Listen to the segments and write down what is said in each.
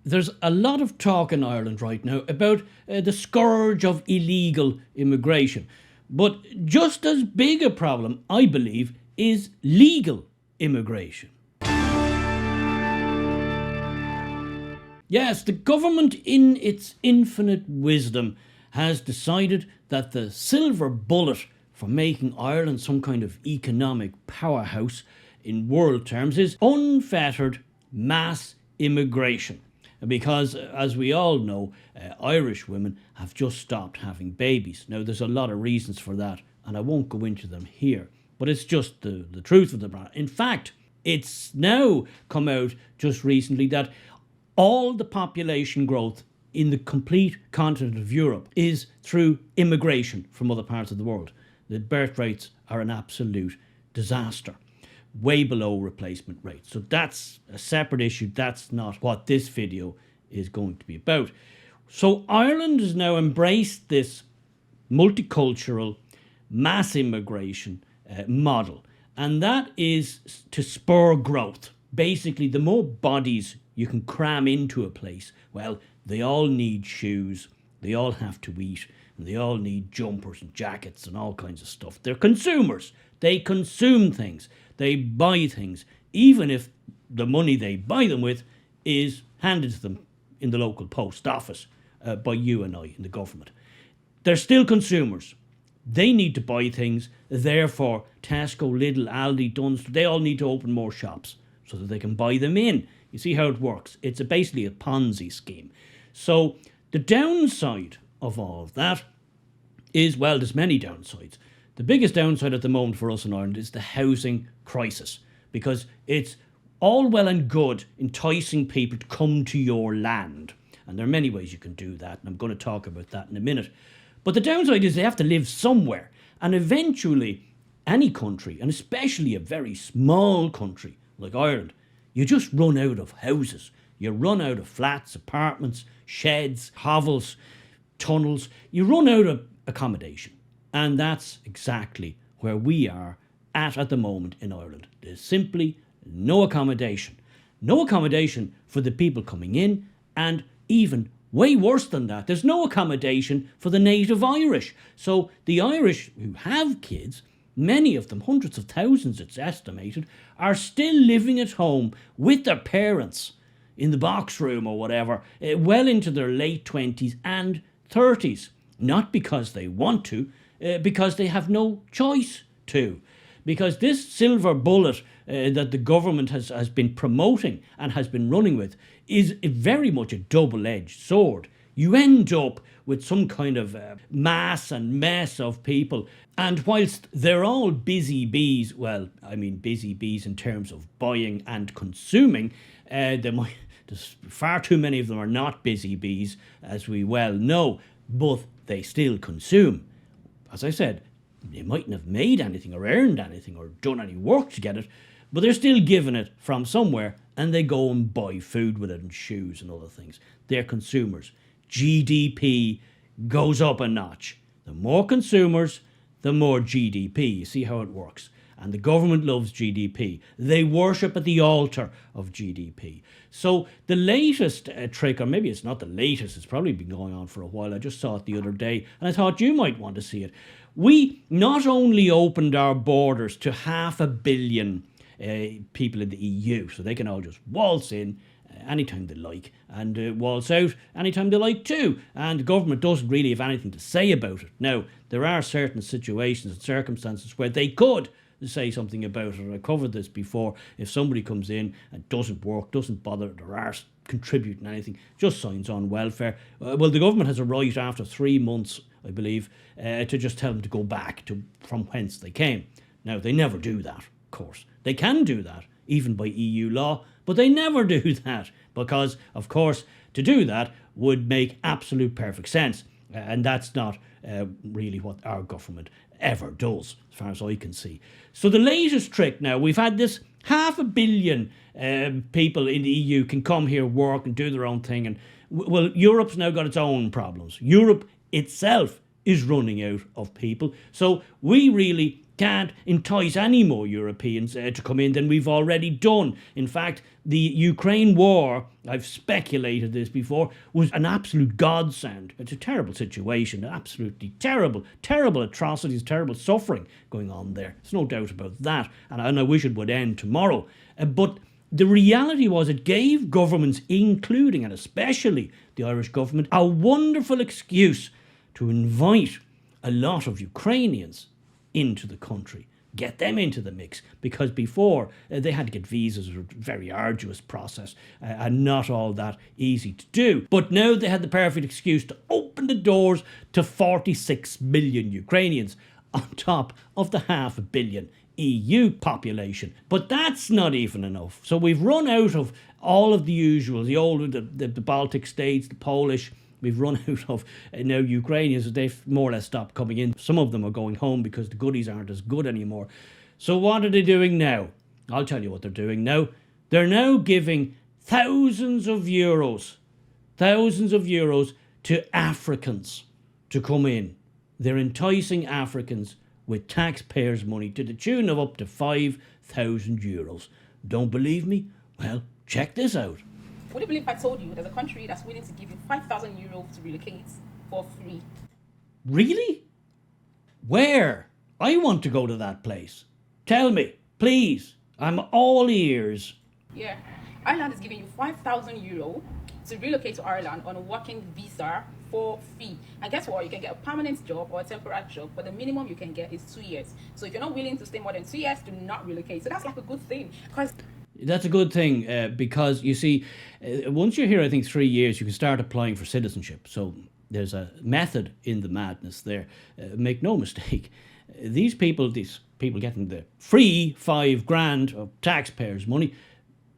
there's a lot of talk in Ireland right now about the scourge of illegal immigration. But just as big a problem, I believe, is legal immigration. Yes, the government, in its infinite wisdom, has decided that the silver bullet for making Ireland some kind of economic powerhouse in world terms is unfettered mass immigration. Because, as we all know, Irish women have just stopped having babies. Now, there's a lot of reasons for that, and I won't go into them here, but it's just the truth of the matter. In fact, it's now come out just recently that all the population growth in the complete continent of Europe is through immigration from other parts of the world. The birth rates are an absolute disaster, way below replacement rates. So that's a separate issue. That's not what this video is going to be about. So Ireland has now embraced this multicultural mass immigration model, and that is to spur growth. Basically, the more bodies you can cram into a place, well, they all need shoes, they all have to eat, and they all need jumpers and jackets and all kinds of stuff. They're consumers. They consume things. They buy things, even if the money they buy them with is handed to them in the local post office by you and I in the government. They're still consumers. They need to buy things. Therefore, Tesco, Lidl, Aldi, Dunnes, they all need to open more shops so that they can buy them in. You see how it works? It's basically a Ponzi scheme. So the downside of all of that is, well, there's many downsides. The biggest downside at the moment for us in Ireland is the housing crisis, because it's all well and good enticing people to come to your land. And there are many ways you can do that, and I'm going to talk about that in a minute. But the downside is they have to live somewhere. And eventually, any country, and especially a very small country like Ireland, you just run out of houses. You run out of flats, apartments, sheds, hovels, tunnels. You run out of accommodation. And that's exactly where we are at the moment in Ireland. There's simply no accommodation. No accommodation for the people coming in, and even way worse than that, there's no accommodation for the native Irish. So the Irish who have kids, many of them, hundreds of thousands it's estimated, are still living at home with their parents in the box room or whatever, well into their late 20s and 30s. Not because they want to, because they have no choice to. Because this silver bullet that the government has been promoting and has been running with is very much a double-edged sword. You end up with some kind of mass and mess of people. And whilst they're all busy bees, well, I mean busy bees in terms of buying and consuming, there's far too many of them are not busy bees, as we well know, but they still consume. As I said, they mightn't have made anything or earned anything or done any work to get it, but they're still given it from somewhere, and they go and buy food with it and shoes and other things. They're consumers. GDP goes up a notch. The more consumers, the more GDP. You see how it works. And the government loves GDP. They worship at the altar of GDP. So the latest trick, or maybe it's not the latest, it's probably been going on for a while. I just saw it the other day, and I thought you might want to see it. We not only opened our borders to 500 million people in the EU, so they can all just waltz in anytime they like, and waltz out anytime they like too, and the government doesn't really have anything to say about it. Now, there are certain situations and circumstances where they could say something about it. I covered this before. If somebody comes in and doesn't work, doesn't bother their arse contributing anything, just signs on welfare, well, the government has a right after 3 months, I believe, to just tell them to go back to from whence they came. Now, they never do that, of course. They can do that, even by EU law, but they never do that because, of course, to do that would make absolute perfect sense. And that's not really what our government ever does, as far as I can see. So the latest trick now, we've had this 500 million people in the EU can come here, work and do their own thing. And, well, Europe's now got its own problems. Europe itself is running out of people. So we really can't entice any more Europeans to come in than we've already done. In fact, the Ukraine war, I've speculated this before, was an absolute godsend. It's a terrible situation, absolutely terrible, terrible atrocities, terrible suffering going on there. There's no doubt about that, and I wish it would end tomorrow. But the reality was it gave governments, including and especially the Irish government, a wonderful excuse to invite a lot of Ukrainians into the country, get them into the mix, because before they had to get visas. It was a very arduous process and not all that easy to do. But now they had the perfect excuse to open the doors to 46 million Ukrainians on top of the 500 million EU population. But that's not even enough. So we've run out of all of the usual, the Baltic states, the Polish. We've run out of now Ukrainians. They've more or less stopped coming in. Some of them are going home because the goodies aren't as good anymore. So what are they doing now? I'll tell you what they're doing now. They're now giving thousands of euros to Africans to come in. They're enticing Africans with taxpayers' money to the tune of up to 5,000 euros. Don't believe me? Well, check this out. Would you believe I told you there's a country that's willing to give you 5,000 euros to relocate for free? Really? Where? I want to go to that place. Tell me, please. I'm all ears. Yeah, Ireland is giving you 5,000 euro to relocate to Ireland on a working visa for free. And guess what? You can get a permanent job or a temporary job, but the minimum you can get is 2 years. So if you're not willing to stay more than 2 years, do not relocate. So that's like a good thing. That's a good thing because, you see, once you're here, I think 3 years, you can start applying for citizenship. So there's a method in the madness there. Make no mistake. These people getting the free $5,000 of taxpayers' money,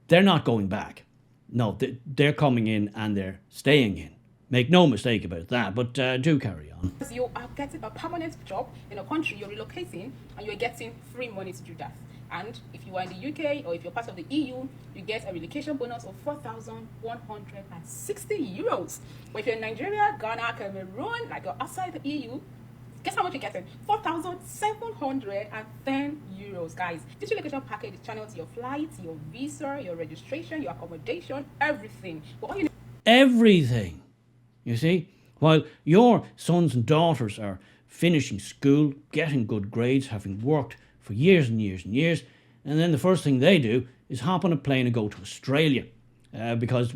they're not going back. No, they're coming in and they're staying in. Make no mistake about that, but do carry on. You are getting a permanent job in a country you're relocating, and you're getting free money to do that. And if you are in the UK or if you're part of the EU, you get a relocation bonus of 4,160 euros. But if you're in Nigeria, Ghana, Cameroon, like you're outside the EU, guess how much you're getting? 4,710 euros, guys. This relocation package channels your flights, your visa, your registration, your accommodation, everything. But all you need— everything. You see, while your sons and daughters are finishing school, getting good grades, having worked for years and years and years, and then the first thing they do is hop on a plane and go to Australia because,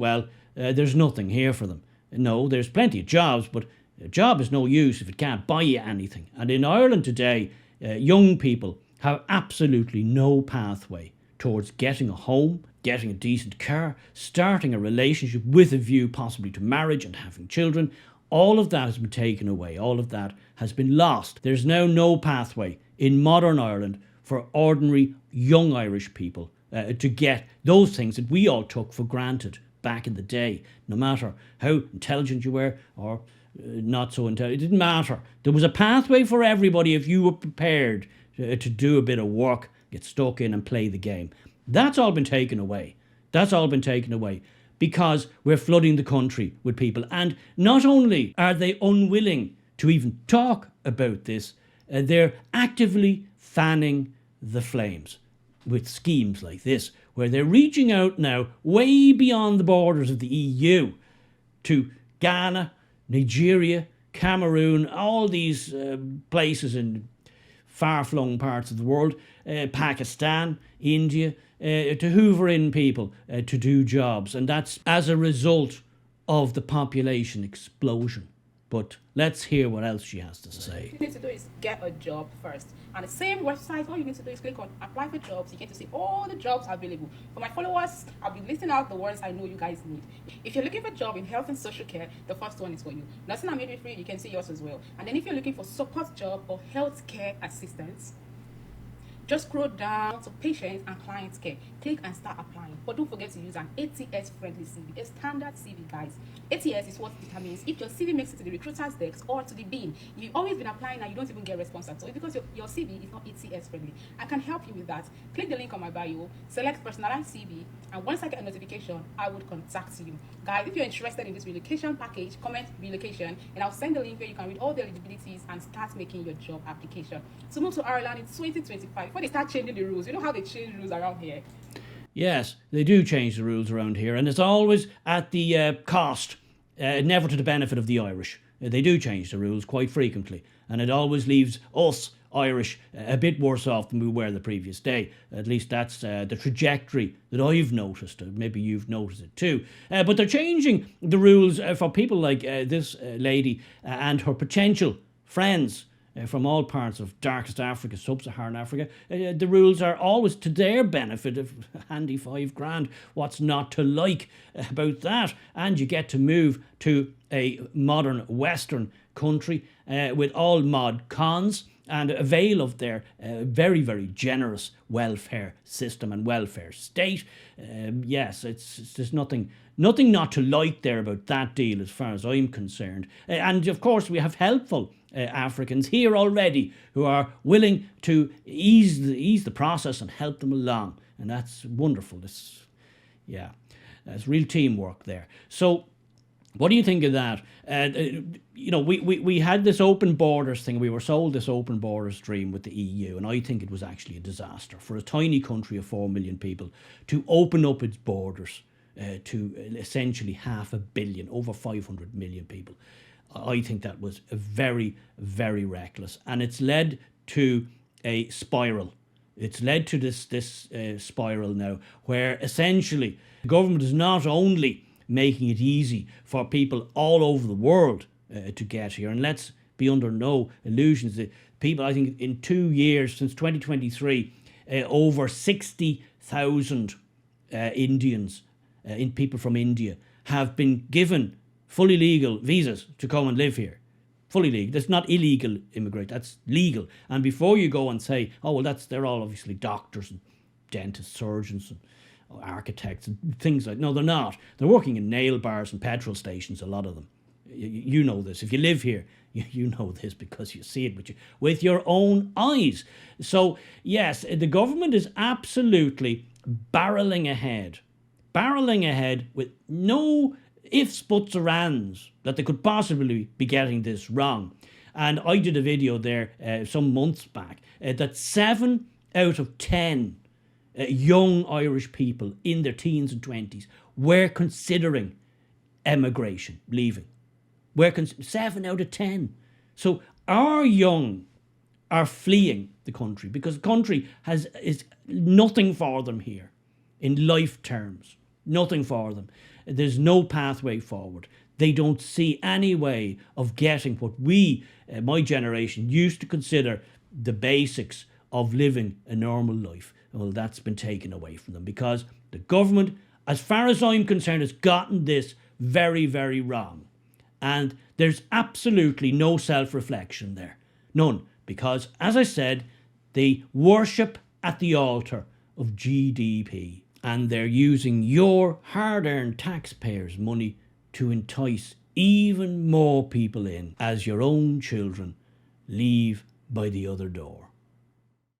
there's nothing here for them. No, there's plenty of jobs, but a job is no use if it can't buy you anything. And in Ireland today, young people have absolutely no pathway towards getting a home, getting a decent car, starting a relationship with a view possibly to marriage and having children. All of that has been taken away. All of that has been lost. There's now no pathway in modern Ireland for ordinary young Irish people to get those things that we all took for granted back in the day. No matter how intelligent you were or not so intelligent, it didn't matter. There was a pathway for everybody if you were prepared to do a bit of work, get stuck in and play the game. That's all been taken away. That's all been taken away because we're flooding the country with people. And not only are they unwilling to even talk about this, they're actively fanning the flames with schemes like this, where they're reaching out now way beyond the borders of the EU to Ghana, Nigeria, Cameroon, all these places in far-flung parts of the world, Pakistan, India, to hoover in people to do jobs. And that's as a result of the population explosion. But let's hear what else she has to say. What you need to do is get a job first. And the same website, all you need to do is click on apply for jobs. You get to see all the jobs available. For my followers, I'll be listing out the ones I know you guys need. If you're looking for a job in health and social care, the first one is for you. Nursing and midwifery, you can see yours as well. And then if you're looking for support job or healthcare assistance, Just scroll down to patients and client care. Click and start applying. But don't forget to use an ATS friendly CV, a standard CV, guys. ATS is what determines if your CV makes it to the recruiter's desk or to the bin. If you've always been applying and you don't even get response at all, it's because your CV is not ATS friendly. I can help you with that. Click the link on my bio, select personalized CV, and once I get a notification, I would contact you. Guys, if you're interested in this relocation package, comment relocation, and I'll send the link where you can read all the eligibilities and start making your job application. To move to Ireland in 2025, before they start changing the rules, you know how they change rules around here? Yes, they do change the rules around here, and it's always at the cost, never to the benefit of the Irish. They do change the rules quite frequently, and it always leaves us Irish a bit worse off than we were the previous day. At least that's the trajectory that I've noticed. Maybe you've noticed it too. But they're changing the rules for people like this lady and her potential friends from all parts of darkest Africa, sub-Saharan Africa. The rules are always to their benefit. Of handy £5,000. What's not to like about that? And you get to move to a modern Western country with all mod cons and avail of their very, very generous welfare system and welfare state. Yes, there's nothing not to like there about that deal as far as I'm concerned. And of course, we have helpful Africans here already who are willing to ease the process and help them along. And that's wonderful. There's real teamwork there. So, what do you think of that? We had this open borders thing. We were sold this open borders dream with the EU, and I think it was actually a disaster for a tiny country of 4 million people to open up its borders to essentially 500 million, over 500 million people. I think that was very, very reckless, and it's led to a spiral. It's led to this spiral now, where essentially the government is not only making it easy for people all over the world to get here. And let's be under no illusions that people, I think in 2 years, since 2023, over 60,000 Indians, people from India, have been given fully legal visas to come and live here. Fully legal. That's not illegal immigrate, that's legal. And before you go and say, oh, well, they're all obviously doctors and dentists, surgeons and architects and things like. No, they're not. They're working in nail bars and petrol stations, a lot of them. You know this. If you live here, you know this because you see it with your own eyes. So, yes, the government is absolutely barreling ahead with no ifs, buts or ands that they could possibly be getting this wrong. And I did a video there some months back that 7 out of 10 young Irish people in their teens and 20s were considering emigration, leaving. 7 out of 10. So our young are fleeing the country because the country is nothing for them here in life terms. Nothing for them. There's no pathway forward. They don't see any way of getting what we, my generation, used to consider the basics of living a normal life. Well, that's been taken away from them because the government, as far as I'm concerned, has gotten this very, very wrong. And there's absolutely no self-reflection there. None. Because, as I said, they worship at the altar of GDP. And they're using your hard-earned taxpayers' money to entice even more people in as your own children leave by the other door.